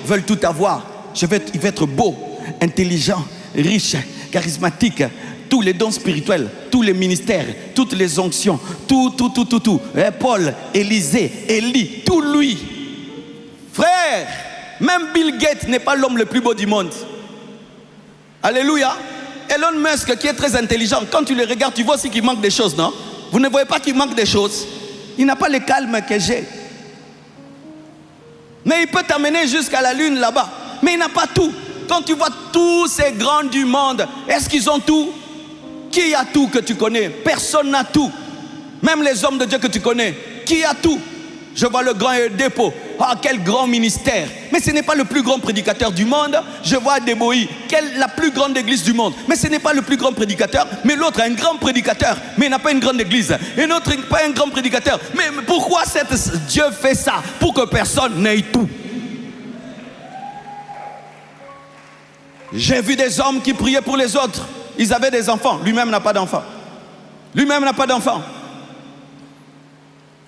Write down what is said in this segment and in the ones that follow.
veulent tout avoir. Il veut être beau, intelligent, riche, charismatique, tous les dons spirituels, tous les ministères, toutes les onctions, tout. Paul, Élisée, Élie, tout lui. Frère, même Bill Gates n'est pas l'homme le plus beau du monde. Alléluia. Elon Musk qui est très intelligent, quand tu le regardes, tu vois aussi qu'il manque des choses, non? Vous ne voyez pas qu'il manque des choses? Il n'a pas le calme que j'ai. Mais il peut t'amener jusqu'à la lune là-bas. Mais il n'a pas tout. Quand tu vois tous ces grands du monde, est-ce qu'ils ont tout? Qui a tout que tu connais? Personne n'a tout. Même les hommes de Dieu que tu connais, qui a tout? Je vois le grand dépôt. Ah, quel grand ministère. Mais ce n'est pas le plus grand prédicateur du monde. Je vois Deboï, la plus grande église du monde. Mais ce n'est pas le plus grand prédicateur. Mais l'autre a un grand prédicateur, mais il n'a pas une grande église. Et l'autre n'a pas un grand prédicateur. Mais pourquoi Dieu fait ça? Pour que personne n'ait tout. J'ai vu des hommes qui priaient pour les autres. Ils avaient des enfants. Lui-même n'a pas d'enfants. Lui-même n'a pas d'enfants.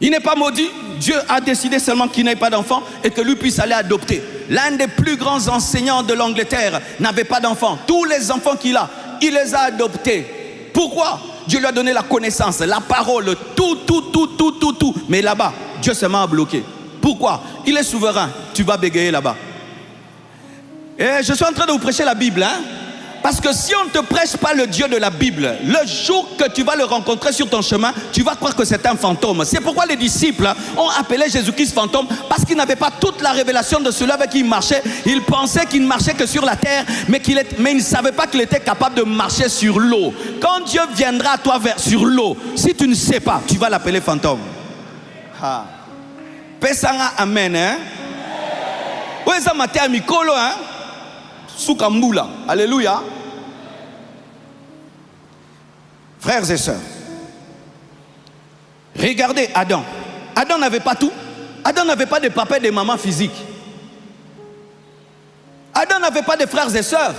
Il n'est pas maudit. Dieu a décidé seulement qu'il n'ait pas d'enfants et que lui puisse aller adopter. L'un des plus grands enseignants de l'Angleterre n'avait pas d'enfants. Tous les enfants qu'il a, il les a adoptés. Pourquoi? Dieu lui a donné la connaissance, la parole, tout. Mais là-bas, Dieu se met à bloquer. Pourquoi? Il est souverain. Tu vas bégayer là-bas. Et je suis en train de vous prêcher la Bible, hein? Parce que si on ne te prêche pas le Dieu de la Bible, le jour que tu vas le rencontrer sur ton chemin, tu vas croire que c'est un fantôme. C'est pourquoi les disciples ont appelé Jésus-Christ fantôme, parce qu'ils n'avaient pas toute la révélation de celui avec qui il marchait. Ils pensaient qu'il ne marchait que sur la terre, mais ils ne savaient pas qu'il était capable de marcher sur l'eau. Quand Dieu viendra à toi sur l'eau, si tu ne sais pas, tu vas l'appeler fantôme. Ah. Pesanga amen, hein? Où est-ce que mikolo, hein? Soukamboula. Alléluia. Frères et sœurs, regardez Adam. Adam n'avait pas tout. Adam n'avait pas de papa et de maman physiques. Adam n'avait pas de frères et sœurs.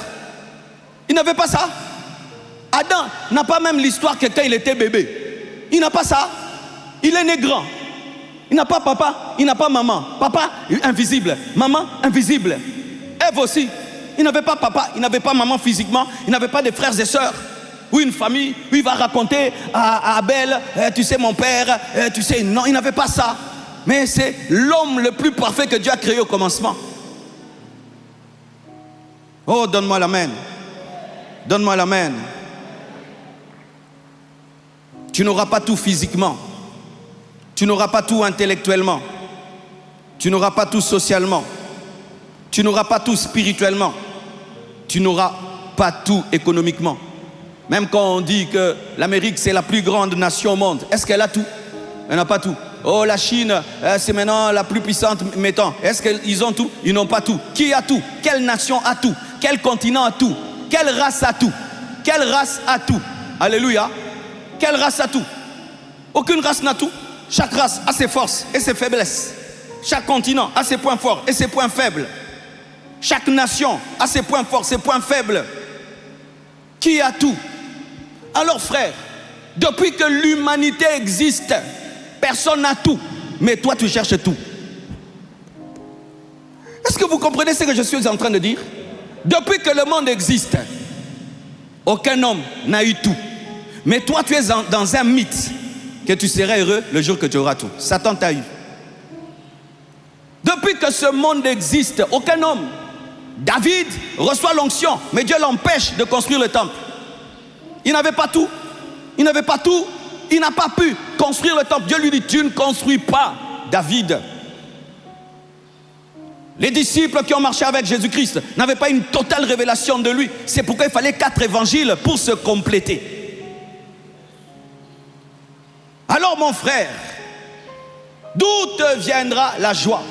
Il n'avait pas ça. Adam n'a pas même l'histoire que quand il était bébé. Il n'a pas ça. Il est né grand. Il n'a pas papa, il n'a pas maman. Papa invisible, maman invisible. Ève aussi. Il n'avait pas papa, il n'avait pas maman physiquement, il n'avait pas de frères et sœurs. Ou une famille, où il va raconter à Abel, tu sais mon père, tu sais, non, il n'avait pas ça. Mais c'est l'homme le plus parfait que Dieu a créé au commencement. Oh, donne-moi l'amen. Donne-moi l'amen. Tu n'auras pas tout physiquement. Tu n'auras pas tout intellectuellement. Tu n'auras pas tout socialement. Tu n'auras pas tout spirituellement. Tu n'auras pas tout économiquement. Même quand on dit que l'Amérique c'est la plus grande nation au monde, est-ce qu'elle a tout? Elle n'a pas tout. Oh, la Chine, c'est maintenant la plus puissante, mettons. Est-ce qu'ils ont tout? Ils n'ont pas tout. Qui a tout? Quelle nation a tout? Quel continent a tout? Quelle race a tout? Quelle race a tout? Alléluia. Quelle race a tout? Aucune race n'a tout. Chaque race a ses forces et ses faiblesses. Chaque continent a ses points forts et ses points faibles. Chaque nation a ses points forts, ses points faibles. Qui a tout? Alors frère, depuis que l'humanité existe, personne n'a tout. Mais toi tu cherches tout. Est-ce que vous comprenez ce que je suis en train de dire? Depuis que le monde existe, aucun homme n'a eu tout. Mais toi tu es dans un mythe que tu seras heureux le jour que tu auras tout. Satan t'a eu. Depuis que ce monde existe, aucun homme. David reçoit l'onction, mais Dieu l'empêche de construire le temple. Il n'avait pas tout. Il n'avait pas tout. Il n'a pas pu construire le temple. Dieu lui dit, tu ne construis pas, David. Les disciples qui ont marché avec Jésus-Christ n'avaient pas une totale révélation de lui. C'est pourquoi il fallait 4 évangiles pour se compléter. Alors mon frère, d'où te viendra la joie?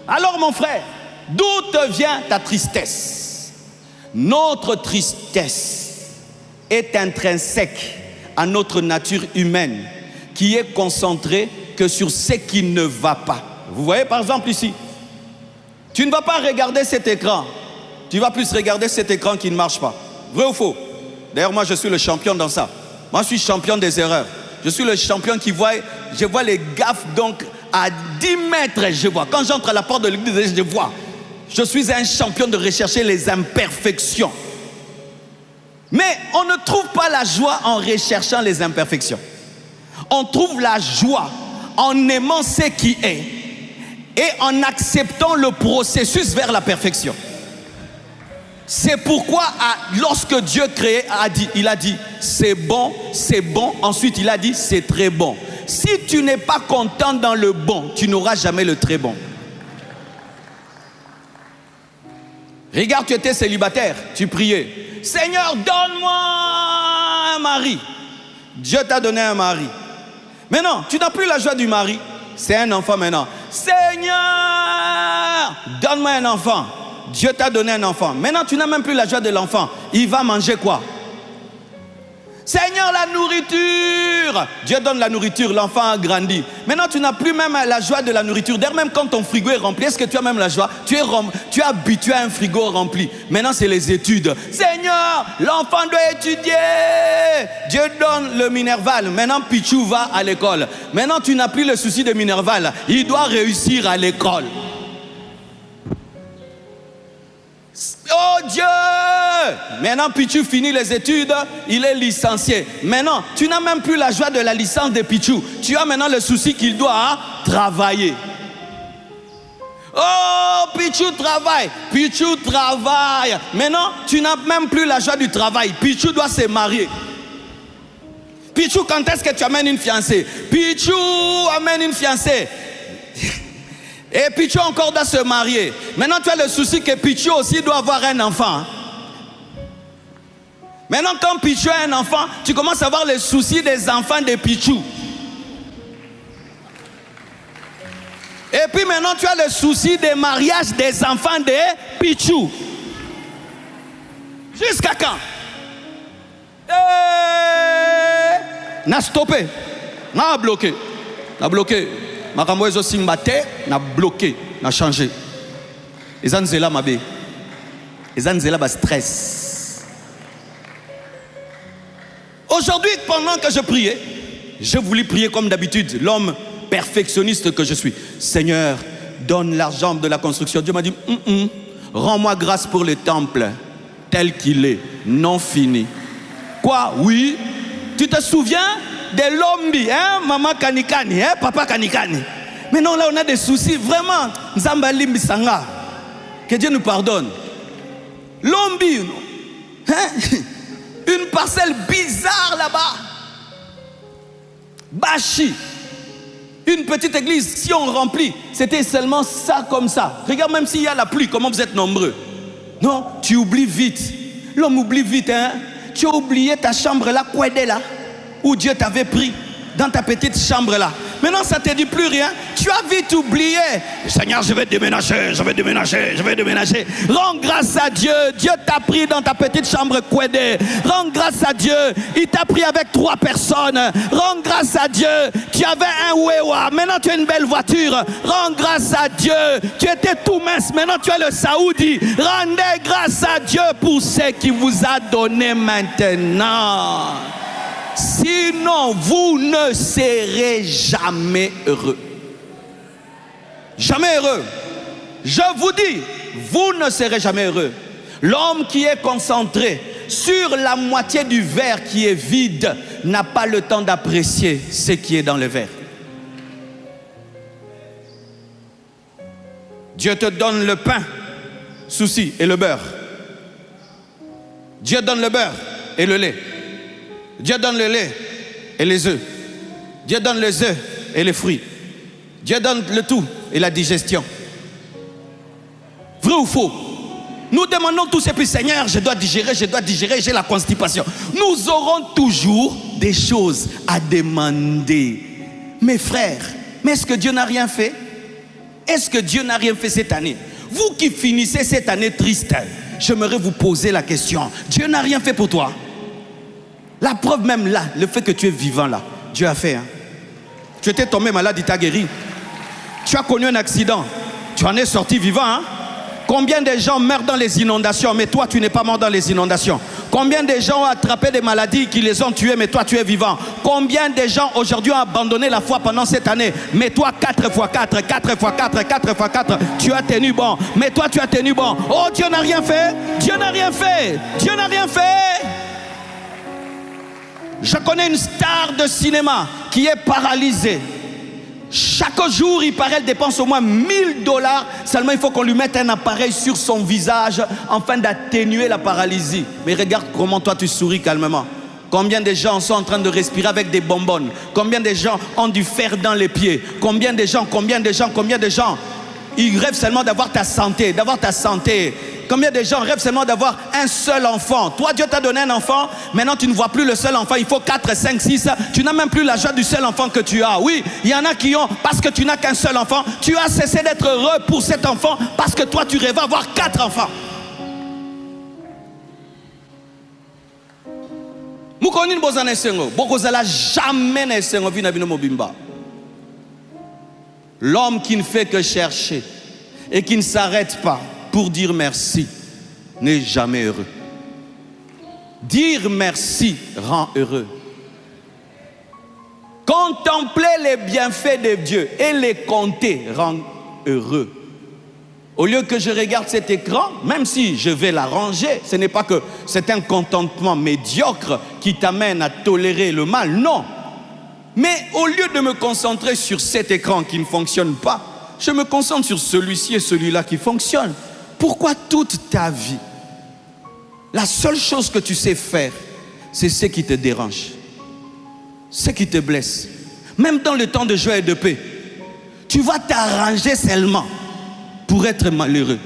Alors mon frère, d'où te vient ta tristesse? Notre tristesse est intrinsèque à notre nature humaine qui est concentrée que sur ce qui ne va pas. Vous voyez par exemple ici, tu ne vas pas regarder cet écran, tu vas plus regarder cet écran qui ne marche pas. Vrai ou faux? D'ailleurs moi je suis le champion dans ça. Moi je suis champion des erreurs. Je suis le champion qui voit, je vois les gaffes donc à 10 mètres je vois. Quand j'entre à la porte de l'église je vois. Je suis un champion de rechercher les imperfections. Mais on ne trouve pas la joie en recherchant les imperfections. On trouve la joie en aimant ce qui est et en acceptant le processus vers la perfection. C'est pourquoi lorsque Dieu créait, il a dit c'est bon, ensuite il a dit c'est très bon. Si tu n'es pas content dans le bon, tu n'auras jamais le très bon. Regarde, tu étais célibataire, tu priais. Seigneur, donne-moi un mari. Dieu t'a donné un mari. Maintenant, tu n'as plus la joie du mari. C'est un enfant maintenant. Seigneur, donne-moi un enfant. Dieu t'a donné un enfant. Maintenant, tu n'as même plus la joie de l'enfant. Il va manger quoi? Seigneur, la nourriture. Dieu donne la nourriture, l'enfant a grandi. Maintenant, tu n'as plus même la joie de la nourriture. D'ailleurs, même quand ton frigo est rempli, est-ce que tu as même la joie? Tu es habitué à un frigo rempli. Maintenant, c'est les études. Seigneur, l'enfant doit étudier. Dieu donne le Minerval. Maintenant, Pichou va à l'école. Maintenant, tu n'as plus le souci de Minerval. Il doit réussir à l'école. Oh Dieu! Maintenant, Pichou finit les études, il est licencié. Maintenant, tu n'as même plus la joie de la licence de Pichou. Tu as maintenant le souci qu'il doit travailler. Oh, Pichou travaille. Pichou travaille. Maintenant, tu n'as même plus la joie du travail. Pichou doit se marier. Pichou, quand est-ce que tu amènes une fiancée? Pichou amène une fiancée. Et Pichou encore doit se marier. Maintenant, tu as le souci que Pichou aussi doit avoir un enfant. Maintenant, quand Pichou a un enfant, tu commences à avoir le souci des enfants de Pichou. Et puis maintenant, tu as le souci des mariages des enfants de Pichou. Jusqu'à quand? N'a stoppé. N'a bloqué. N'a bloqué. Makamboezo simbate na bloqué, na changé. Les anzela mabe. Les anzela ba stress. Aujourd'hui, pendant que je priais, je voulais prier comme d'habitude, l'homme perfectionniste que je suis. Seigneur, donne l'argent de la construction. Dieu m'a dit, rends-moi grâce pour le temple tel qu'il est, non fini. Quoi? Oui. Tu te souviens de l'ombi, hein? Maman kanikani, hein? Papa kanikani. Mais non, là on a des soucis, vraiment. Nzambali Mbisanga. Que Dieu nous pardonne. L'ombi, hein? Une parcelle bizarre là-bas. Bachi. Une petite église, si on remplit, c'était seulement ça comme ça. Regarde, même s'il y a la pluie, comment vous êtes nombreux. Non, tu oublies vite. L'homme oublie vite, hein? Tu as oublié ta chambre là, Kouédé là, où Dieu t'avait pris, dans ta petite chambre là. Maintenant, ça ne te dit plus rien. Tu as vite oublié. Seigneur, je vais déménager, je vais déménager, je vais déménager. Rends grâce à Dieu. Dieu t'a pris dans ta petite chambre Kouédé. Rends grâce à Dieu. Il t'a pris avec 3 personnes. Rends grâce à Dieu. Tu avais un Wewa. Maintenant, tu as une belle voiture. Rends grâce à Dieu. Tu étais tout mince. Maintenant, tu as le Saoudi. Rendez grâce à Dieu pour ce qu'il vous a donné maintenant. Sinon, vous ne serez jamais heureux. Jamais heureux. Je vous dis, vous ne serez jamais heureux. L'homme qui est concentré sur la moitié du verre qui est vide n'a pas le temps d'apprécier ce qui est dans le verre. Dieu te donne le pain, souci, et le beurre. Dieu donne le beurre et le lait. Dieu donne le lait et les œufs. Dieu donne les œufs et les fruits. Dieu donne le tout et la digestion. Vrai ou faux? Nous demandons tous et puis Seigneur, je dois digérer, j'ai la constipation. Nous aurons toujours des choses à demander. Mes frères, mais est-ce que Dieu n'a rien fait? Est-ce que Dieu n'a rien fait cette année? Vous qui finissez cette année triste, j'aimerais vous poser la question. Dieu n'a rien fait pour toi? La preuve même là, le fait que tu es vivant là, Dieu a fait. Hein? Tu étais tombé malade, il t'a guéri. Tu as connu un accident, tu en es sorti vivant. Hein? Combien de gens meurent dans les inondations, mais toi tu n'es pas mort dans les inondations? Combien de gens ont attrapé des maladies qui les ont tués, mais toi tu es vivant? Combien de gens aujourd'hui ont abandonné la foi pendant cette année? Mais toi 4 fois 4, 4 fois 4, 4 fois 4, tu as tenu bon. Mais toi tu as tenu bon. Oh, Dieu n'a rien fait. Dieu n'a rien fait. Dieu n'a rien fait. Je connais une star de cinéma qui est paralysée. Chaque jour, il paraît, elle dépense au moins $1000. Seulement, il faut qu'on lui mette un appareil sur son visage afin d'atténuer la paralysie. Mais regarde comment toi, tu souris calmement. Combien de gens sont en train de respirer avec des bonbonnes? Combien de gens ont du fer dans les pieds? Combien de gens? Ils rêvent seulement d'avoir ta santé, Combien de gens rêvent seulement d'avoir un seul enfant? Toi, Dieu t'a donné un enfant. Maintenant, tu ne vois plus le seul enfant. Il faut 4, 5, 6. Tu n'as même plus la joie du seul enfant que tu as. Oui, il y en a qui ont, parce que tu n'as qu'un seul enfant, tu as cessé d'être heureux pour cet enfant parce que toi, tu rêves avoir 4 enfants. L'homme qui ne fait que chercher et qui ne s'arrête pas pour dire merci n'est jamais heureux. Dire merci rend heureux. Contempler les bienfaits de Dieu et les compter rend heureux. Au lieu que je regarde cet écran, même si je vais l'arranger, ce n'est pas que c'est un contentement médiocre qui t'amène à tolérer le mal, non. Mais au lieu de me concentrer sur cet écran qui ne fonctionne pas, je me concentre sur celui-ci et celui-là qui fonctionnent. Pourquoi toute ta vie, la seule chose que tu sais faire, c'est ce qui te dérange, ce qui te blesse. Même dans le temps de joie et de paix, tu vas t'arranger seulement pour être malheureux.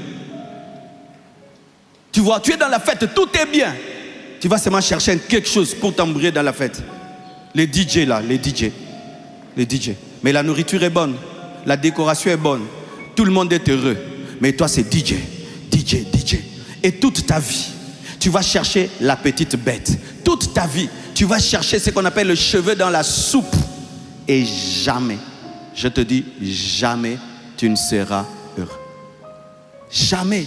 Tu vois, tu es dans la fête, tout est bien. Tu vas seulement chercher quelque chose pour t'embrouiller dans la fête. Les DJ là, les DJ. Mais la nourriture est bonne, la décoration est bonne, tout le monde est heureux. Mais toi c'est DJ. Et toute ta vie, tu vas chercher la petite bête. Toute ta vie, tu vas chercher ce qu'on appelle le cheveu dans la soupe. Et jamais, je te dis, jamais tu ne seras heureux. Jamais.